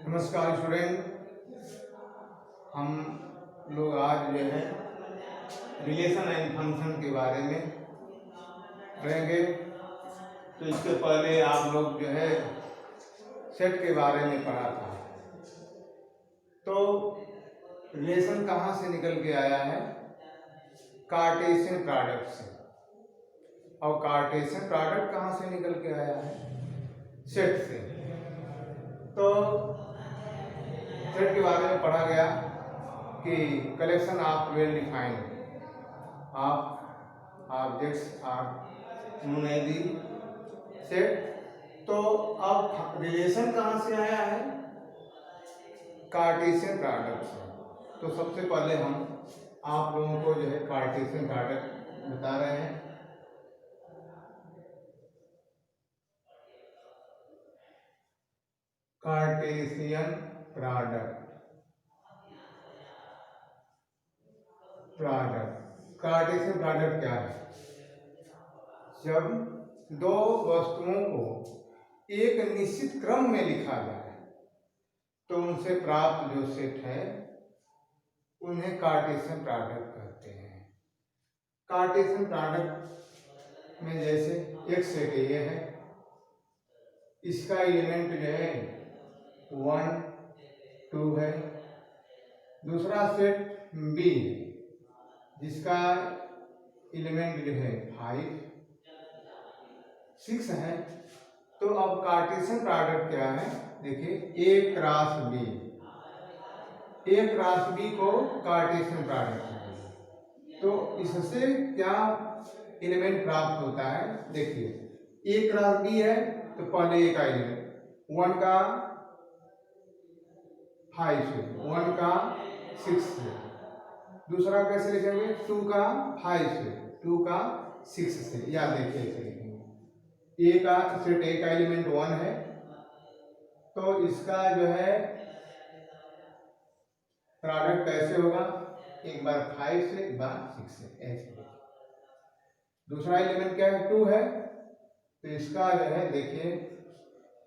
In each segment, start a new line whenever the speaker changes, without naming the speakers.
नमस्कार स्टूडेंट, हम लोग आज जो है रिलेशन एंड फंक्शन के बारे में पढ़ेंगे। तो इसके पहले आप लोग जो है सेट के बारे में पढ़ा था। तो रिलेशन कहाँ से निकल के आया है? कार्टेशियन प्रोडक्ट से। और कार्टेशियन प्रोडक्ट कहाँ से निकल के आया है? सेट से। तो सेट के बारे में पढ़ा गया कि collection of well defined of objects are known as the set. तो अब रिलेशन कहाँ से आया है? कार्टेशियन प्रोडक्ट से। तो सबसे पहले हम आप लोगों को जो है कार्टेशियन प्रोडक्ट बता रहे हैं। कार्टेशियन प्रोडक्ट कार्टेशियन प्रोडक्ट क्या है? जब दो वस्तुओं को एक निश्चित क्रम में लिखा जाए तो उनसे प्राप्त जो सेट है उन्हें कार्टेशियन प्रोडक्ट कहते हैं। कार्टेशियन प्रोडक्ट में जैसे एक सेट ये है, इसका एलिमेंट जो है 1, 2 है। दूसरा सेट बी जिसका एलिमेंट जो है 5, 6 है। तो अब कार्टेशियन प्रोडक्ट क्या है? देखिए A cross B, A cross B को कार्टेशियन प्रोडक्ट है। तो इससे क्या एलिमेंट प्राप्त होता है? देखिए A क्रॉस B है तो पहले A का एलिमेंट 1 का 5 से, 1 का 6 से। दूसरा कैसे लिखेंगे? 2 का 5 से, 2 का 6 से। या देखिए ऐसे लिखेंगे A का सेट A का एलिमेंट 1 है तो इसका जो है प्रोडक्ट कैसे होगा? एक बार 5 से, एक बार 6 से, ऐसे। दूसरा एलिमेंट क्या है? 2 है तो इसका जो है देखिए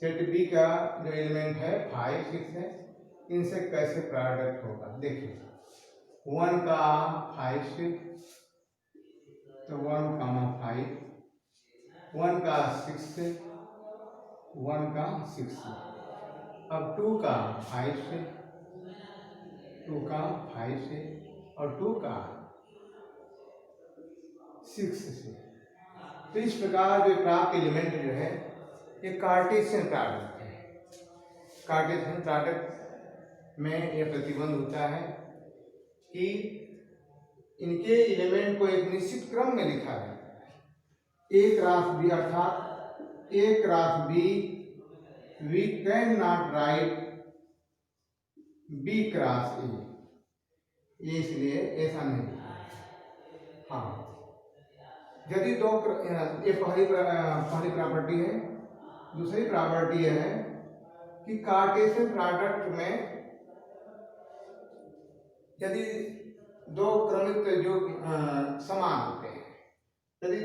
सेट बी का जो एलिमेंट है 5, 6 है। इनसे कैसे प्रोडक्ट होगा? देखिए 1 का 5 से तो 1, 5, 1 का 6 से, 1 का 6 से। अब 2 का 5 से, 2 का 5 से और 2 का 6 से। तो इस प्रकार जो प्राप्त एलिमेंट जो है ये कार्टेशियन प्रोडक्ट है। कार्टेशियन प्रोडक्ट में यह प्रतिबंध होता है कि इनके एलिमेंट को एक निश्चित क्रम में लिखा जाता है। A क्रॉस B अर्थात A cross B we cannot write B cross A, ये इसलिए ऐसा नहीं लिखा है। हाँ, यदि दो ये पहली प्रॉपर्टी है। दूसरी प्रॉपर्टी यह है कि कार्टेशियन प्रोडक्ट में यदि दो क्रमित जो समान होते हैं, यदि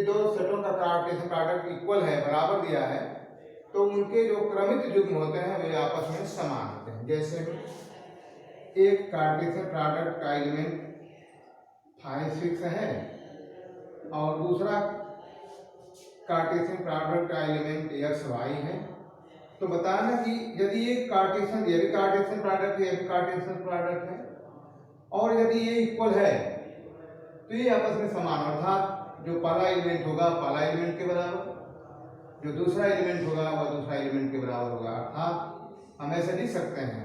दो सेटों का कार्टेशियन प्रोडक्ट इक्वल है, बराबर दिया है, तो उनके जो क्रमित युग्म होते हैं वे आपस में समान होते हैं। जैसे एक कार्टेशियन प्रोडक्ट का एलिमेंट 5, 6 है और दूसरा कार्टेशियन प्रोडक्ट का एलिमेंट x, y है। तो बताना कि यदि ये कार्टेशियन, ये भी कार्टेशियन प्रोडक्ट है, ये भी कार्टेशियन प्रोडक्ट है और यदि ये इक्वल है तो ये आपस में समान, अर्थात जो पहला एलिमेंट होगा पहला एलिमेंट के बराबर, जो दूसरा एलिमेंट होगा वह दूसरा एलिमेंट के बराबर होगा। अर्थात हम ऐसे लिख सकते हैं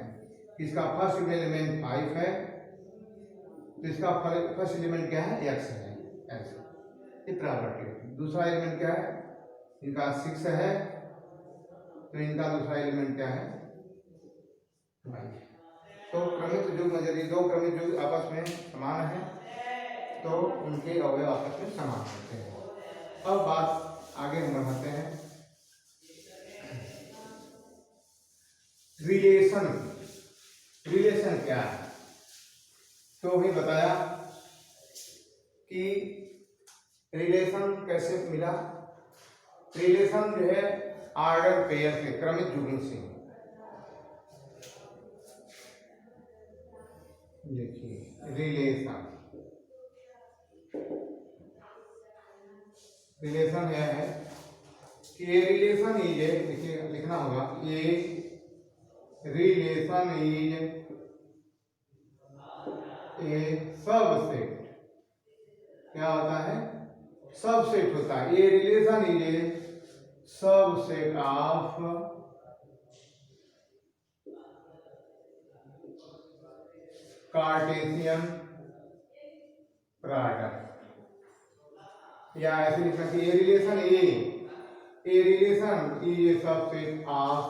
कि इसका फर्स्ट एलिमेंट 5 है तो इसका फर्स्ट एलिमेंट क्या है? x है, ऐसे ये प्रॉपर्टी। दूसरा एलिमेंट क्या है? इनका 6 है तो इनका दूसरा एलिमेंट क्या है? y। तो क्रमित युग्म, यदि दो क्रमित युग्म आपस में समान है तो उनके अवयव आपस में समान होते हैं। अब बात आगे हम बढ़ाते हैं। रिलेशन, रिलेशन क्या है? तो अभी बताया कि रिलेशन कैसे मिला। रिलेशन जो है ऑर्डर पेयर से, क्रमित जुग्म से। देखिए रिलेशन, रिलेशन यह है कि ये रिलेशन इज, देखिए लिखना होगा, ये रिलेशन इज ए सबसेट। क्या होता है? सबसेट होता है। ये relation is a subset of Cartesian product, या ऐसे लिखना कि a relation a relation is a subset of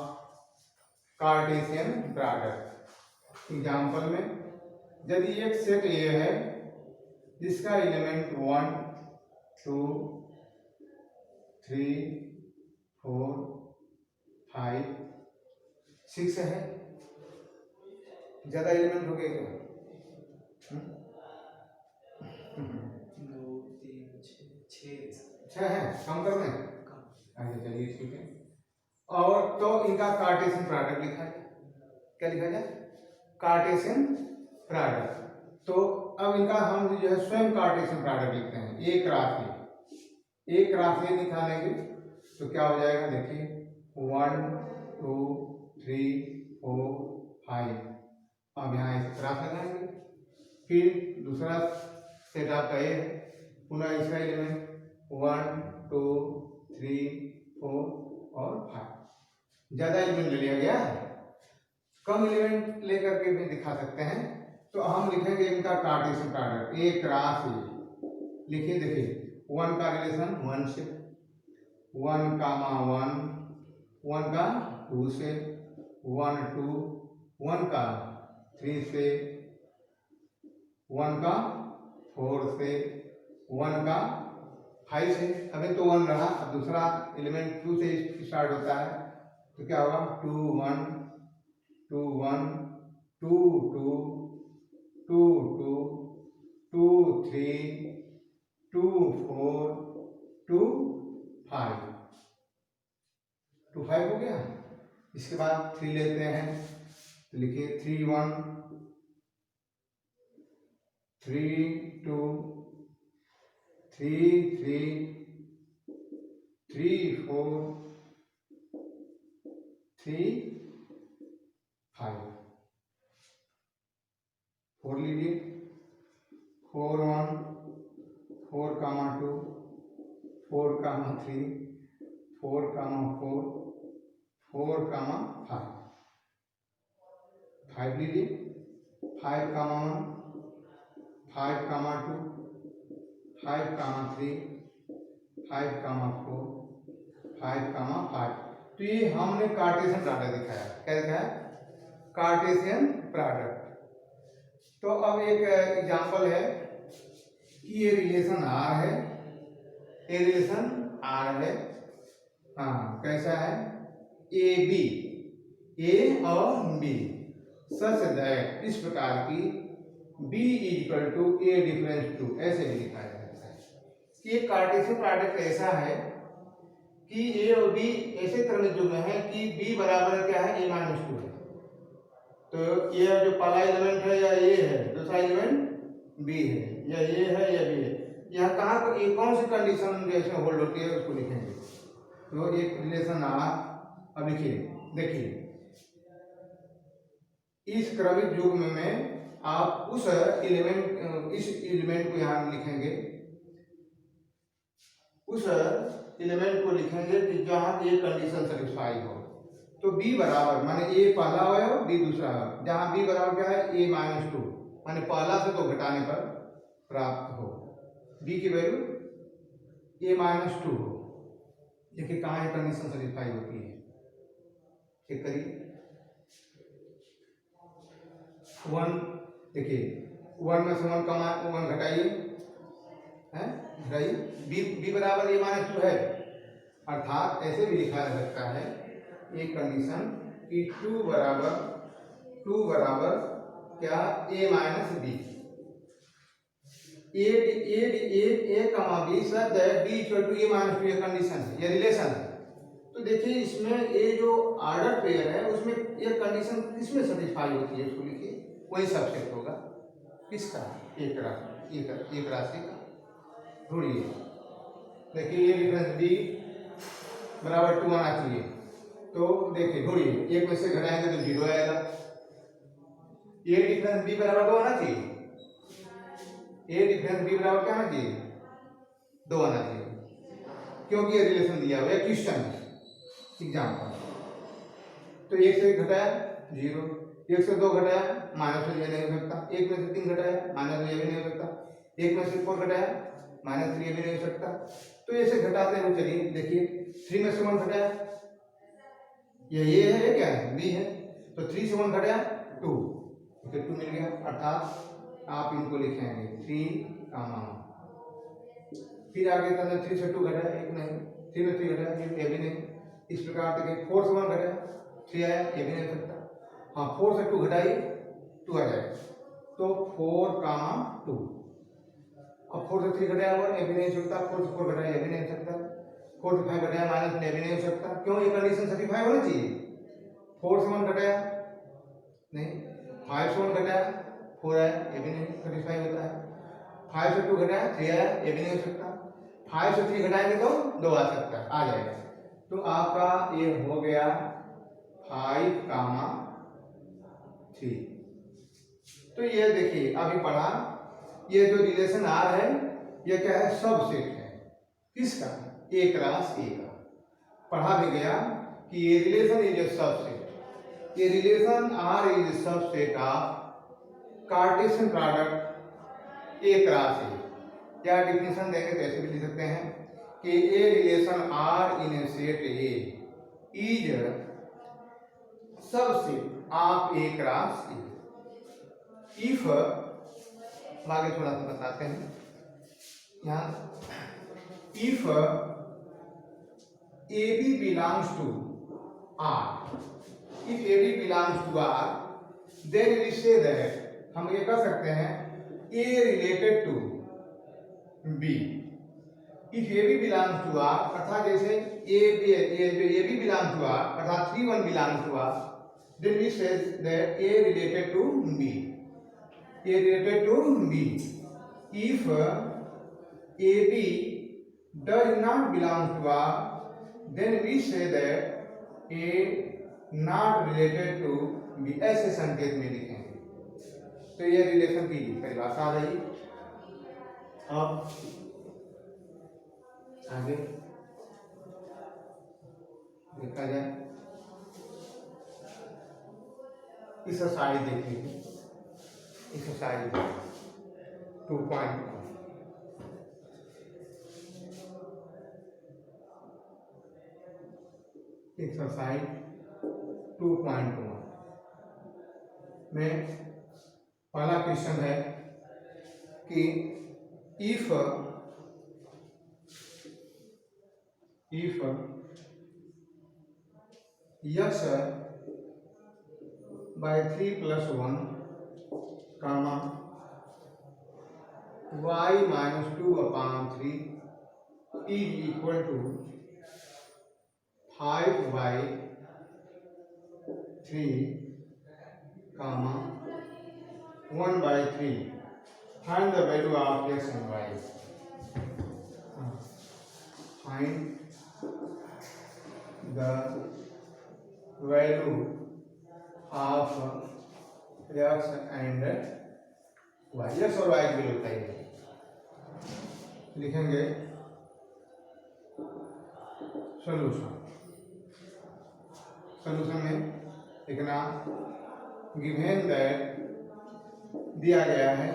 Cartesian product. Example में, यदि एक सेट ए है जिसका एलिमेंट 1 2 3 4 5 6 है, ज्यादा एलिमेंट हो गए क्या?
2 3 6
है, कम करना है। अच्छा चलिए ठीक है। और तो इनका कार्टेशियन प्रोडक्ट लिखा है। क्या लिखा जाए? Cartesian product. तो अब इनका हम जो है स्वयं कार्टेशियन प्रोडक्ट लिखते हैं। एक राशि निकालेंगे तो क्या हो जाएगा? देखिए 1 2 3 4 5। अब यहाँ इस ग्राफ लगाएंगे। फिर दूसरा सेट आपका ये है, पुनः इसका एलिमेंट 1 2 3 4 और 5। ज्यादा एलिमेंट ले लिया गया है, कम एलिमेंट लेकर के भी दिखा सकते हैं। तो हम लिखेंगे इनका कार्टेशियन प्रोडक्ट। एक राशि लिखिए, देखिए 1 का रिलेशन 1 से, 1 कामा 1, 1 का 2 से, 1 2, 1 का 3 से, 1 का 4 से, 1 का 5 से। अभी तो 1 रहा, अब दूसरा एलिमेंट 2 से स्टार्ट होता है, तो क्या होगा? 2 1 2 1 2 2 2 2 2 3 2 4 2 5 2 5 हो गया। इसके बाद 3 लेते हैं, तो लिखिए 3 1 3 2 3 3 3 4 3 5 4 लीजिए, 4 1 4 कामा 2 4 कामा 3 4 कामा 4 4 कामा 5 5 लीजिए, 5 कामा 1 5 कामा 2 5 कामा 3 5 कामा 4 5 कामा 5। तो ये हमने कार्टेशियन प्रोडक्ट दिखाया। क्या दिखाया? Cartesian product. तो अब एक एग्जांपल है कि ये रिलेशन आर है, ये रिलेशन आर है। हाँ, कैसा है? ए बी, ए और बी सच दैट, इस प्रकार की B equal to A difference two, ऐसे भी लिखा जा सकता है कि एक कार्टेशियन प्रोडक्ट ऐसा है कि ए और बी ऐसे क्रमित युग्म है कि B बराबर क्या है? A माइनस 2 है। तो ये जो पहला एलिमेंट है या ए है, दूसरा एलिमेंट बी है, या ए है या बी है। यहाँ कहाँ पर ये कौन सी कंडीशन जैसे होल्ड होती है उसको लिखेंगे। तो एक रिलेशन आ, अब लिखिए, देखिए इस क्रमित युग्म में आप उस एलिमेंट, इस एलिमेंट को यहाँ लिखेंगे, उस एलिमेंट को लिखेंगे कि जहाँ ये कंडीशन सेटिस्फाई हो। तो b बराबर माने a पहला हो, b दूसरा हो। जहाँ b बराबर क्या है? a माइनस 2, माने पहला से तो घटाने पर प्राप्त हो। b की वैल्यू a माइनस 2 हो। देखिए कहाँ ये कंडीशन सेटिस्फाई होती है, चेक करिए। 1, देखिए 1 में से 1 कमा 1 घटाइए, है घटाइए, b बराबर a माइनस 2 है। अर्थात ऐसे भी लिखा जा सकता है एक कंडीशन कि 2 बराबर क्या? a minus B. a comma b such that b equal to a minus 2 ये कंडीशन है, ये रिलेशन है। तो देखिए इसमें ये जो ऑर्डर पेयर है उसमें ये कंडीशन किसमें सेटिस्फाई होती है, उसको लिखिए, वही सबसेट होगा किसका, एक राशि का। ढूंढिए, देखिए ये डिफरेंस b बराबर 2 आना चाहिए, तो देखिए ढूंढिए, एक में से घटाएंगे तो 0 आएगा। ये डिफरेंस b बराबर 2 आना चाहिए, ये डिफरेंस b बराबर क्या आना चाहिए, 2 आना चाहिए, क्योंकि ये रिलेशन दिया हुआ है क्वेश्चन में, एग्जाम्पल। तो 1 से 1 घटाया 0, 1 से 2 घटाया माइनस में ये नहीं हो सकता, 1 में से 3 घटाया माइनस में ये भी नहीं हो सकता, 1 में से 4 घटाया माइनस 3 ये भी नहीं हो सकता। तो ऐसे घटाते हैं, चलिए देखिए 3 में से 1 घटाया, ये है, ये क्या है, b है, तो 3 से 1 घटाया 2, इसे 2 मिल गया, अर्थात आप इनको लिखेंगे 3 कामा, फिर आगे करना 3 से 2 घटाया 1 नहीं, 3 में 3 घटाया ये भी नहीं, इस प्रकार से 4 से 1 घटाया 3 आया, ये भी नहीं हो सकता। हाँ 4 से 2 घटाइए 2 आ जाएगा, तो 4 कामा 2। अब 4 से 3 घटाया 1 ये भी नहीं हो सकता, 4 से 4 घटाया ये भी नहीं हो सकता, 4 से 5 घटाया माइनस में ये भी नहीं हो सकता, क्यों, ये कंडीशन सेटिस्फाई होना चाहिए। 4 से 1 घटाया नहीं, 5 से 1 घटाया 4 आया, ये भी नहीं सेटिस्फाई होता है, 5 से 2 घटाया 3 आया, ये भी नहीं हो सकता, 5 से 3 घटाएंगे तो 2 आ सकता है, आ जाएगा। तो आपका ये हो गया 5 कामा 3। तो ये देखिए अभी पढ़ा, ये जो रिलेशन आर है ये क्या है, सबसेट है किसका, एक रास ए का। पढ़ा भी गया कि ये रिलेशन इज ए सबसेट, ये relation R is a subset of Cartesian product एक रास ए। क्या डिफिनेशन देंगे तो ऐसे भी लिख सकते हैं कि a relation R in a set A is subset of A cross A if, आगे थोड़ा सा बताते हैं यहाँ, if A B belongs to R, if A B belongs to R then we say that, हम ये कह सकते हैं A related to B. If A B belongs to R, अर्थात जैसे A B belongs to R अर्थात 3 1 belongs to R, then we say that A related to B, A related to B. If AB does not belong to R, then we say that A not related to B. ऐसे संकेत में लिखेंगे। तो ये relation की परिभाषा आ रही। अब आगे देखा जाए, इस साइड देख लीजिए, एक्सरसाइज 2.1 एक्सरसाइज 2.1 में पहला क्वेश्चन है कि if x by 3 plus 1 comma y minus 2 upon 3 is equal to 5 by 3 comma 1 by 3, find the value of x and y. Find the value of x and y, x और y की value बताइए। लिखेंगे solution में लिखना, given that दिया गया है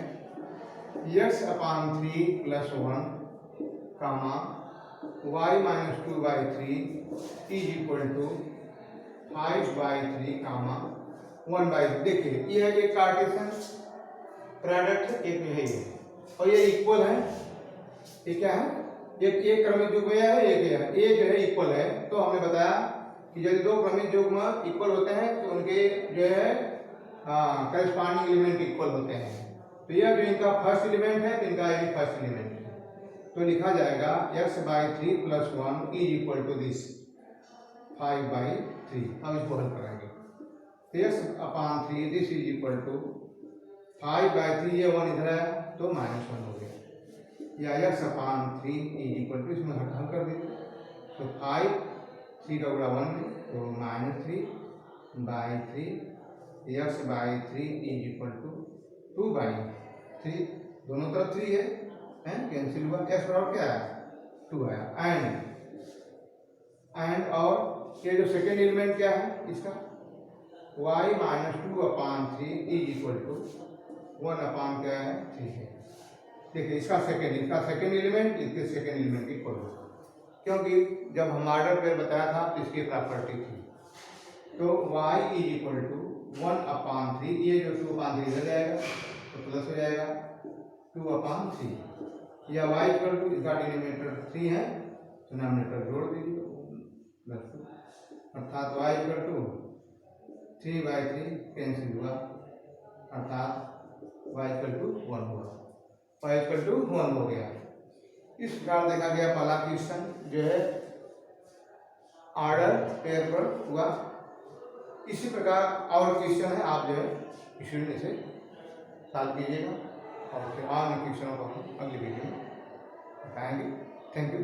x upon 3 plus 1 comma y minus 2 by 3 is equal to 5 by 3 comma 1 by. देखिए ये एक कार्टेशियन प्रोडक्ट है, एक है ये, और ये इक्वल है, ये क्या है, एक क्रमिक युग्म है, एक ये जो है इक्वल है। तो हमने बताया कि यदि दो क्रमिक युग्म इक्वल होते हैं तो उनके जो है करस्पॉन्डिंग एलिमेंट इक्वल होते हैं। तो यह जो इनका फर्स्ट एलिमेंट है, इनका ये फर्स्ट एलिमेंट है, तो लिखा जाएगा x/3 + 1 is equal to this 5/3। अब इसको हल करेंगे तो x/3 this is equal to 5/3, ये 1 इधर है तो -1 हो गया, या x/3 इज इक्वल टू, इसमें हल कर दीजिए तो 5 3 का गुणा 1 में तो -3/3 x/3 इज इक्वल टू 2/3, दोनों तरफ 3 है, कैंसिल हुआ, x बराबर क्या है 2 आया। एंड और ये जो सेकेंड एलिमेंट क्या है इसका, y - 2/3 इज इक्वल टू 1/3 क्या है 3 है। देखिए इसका सेकेंड एलिमेंट इसके सेकेंड एलिमेंट की इक्वल होगा, क्योंकि जब हम ऑर्डर पे बताया था तो इसकी प्रॉपर्टी थी। तो y इज इक्वल टू 1/3, ये जो 2/3 इधर जाएगा तो प्लस हो जाएगा 2/3, या y इक्वल टू, इसका डिनोमिनेटर 3 है तो डिनोमिनेटर जोड़ दीजिए +2, अर्थात y इक्वल टू 3/3 कैंसिल हुआ, अर्थात y इक्वल टू 1 हुआ, y इक्वल टू 1 हो गया। इस प्रकार देखा गया पहला क्वेश्चन जो है ऑर्डर पेयर पर हुआ। इसी प्रकार और क्वेश्चन है, आप जो है इसी में से सॉल्व कीजिएगा और फिर अन्य क्वेश्चनों को हम अगली वीडियो में बताएंगे। Thank you.